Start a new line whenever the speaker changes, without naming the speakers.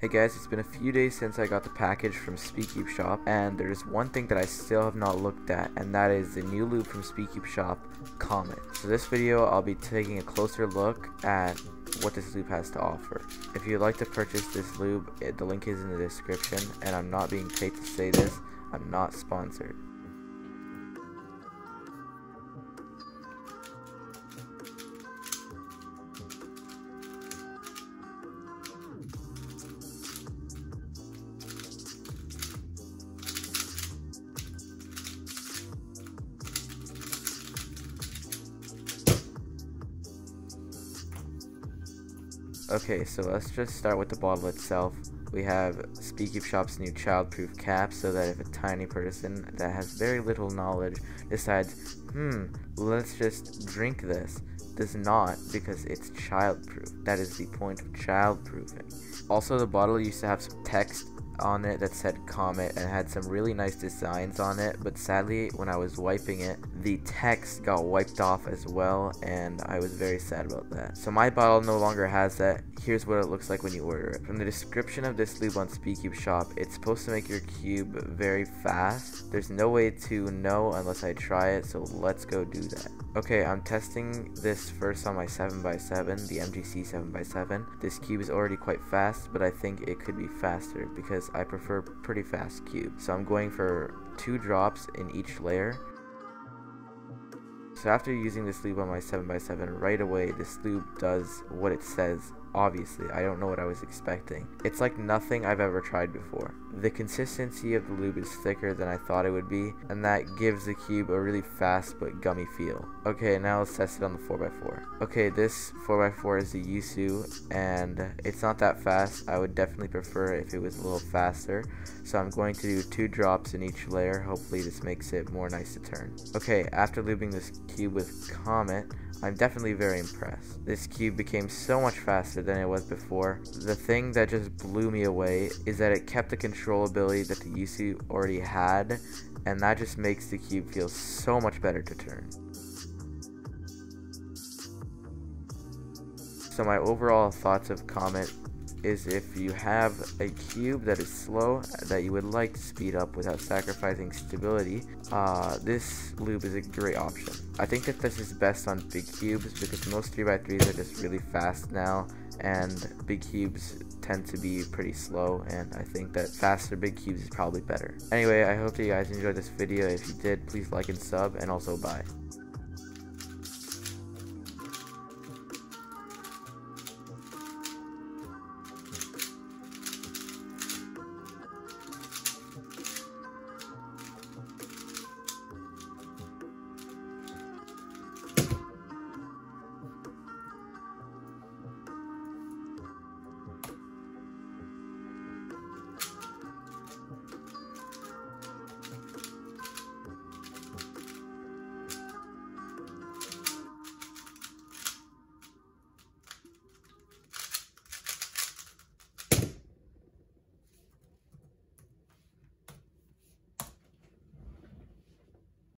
Hey guys, it's been a few days since I got the package from SpeedCubeshops, and there's one thing that I still have not looked at, and that is the new lube from SpeedCubeshops, Comet. So this video, I'll be taking a closer look at what this lube has to offer. If you'd like to purchase this lube, the link is in the description, and I'm not being paid to say this, I'm not sponsored. Okay, so let's just start with the bottle itself. We have SpeedCubeshops' new Childproof Cap, so that if a tiny person that has very little knowledge decides, let's just drink this, does not, because it's childproof. That is the point of childproofing. Also, the bottle used to have some text on it that said Comet and had some really nice designs on it, but sadly when I was wiping it, the text got wiped off as well, and I was very sad about that. So my bottle no longer has that. Here's what it looks like when you order it. From the description of this lube on SpeedCubeshops, it's supposed to make your cube very fast. There's no way to know unless I try it, so let's go do that. Okay, I'm testing this first on my 7x7, the MGC 7x7. This cube is already quite fast, but I think it could be faster because I prefer pretty fast cubes. So I'm going for 2 drops in each layer. So after using this lube on my 7x7, right away this lube does what it says. Obviously, I don't know what I was expecting. It's like nothing I've ever tried before. The consistency of the lube is thicker than I thought it would be, and that gives the cube a really fast but gummy feel. Okay, now let's test it on the 4x4. Okay, this 4x4 is the Yusu, and it's not that fast. I would definitely prefer it if it was a little faster. So I'm going to do 2 drops in each layer. Hopefully this makes it more nice to turn. Okay, after lubing this cube with Comet, I'm definitely very impressed. This cube became so much faster than it was before. The thing that just blew me away is that it kept the controllability that the Yusu already had, and that just makes the cube feel so much better to turn. So my overall thoughts of Comet is, if you have a cube that is slow that you would like to speed up without sacrificing stability, this lube is a great option. I think that this is best on big cubes because most 3x3s are just really fast now, and big cubes tend to be pretty slow, and I think that faster big cubes is probably better. Anyway, I hope that you guys enjoyed this video. If you did, please like and sub, and also bye.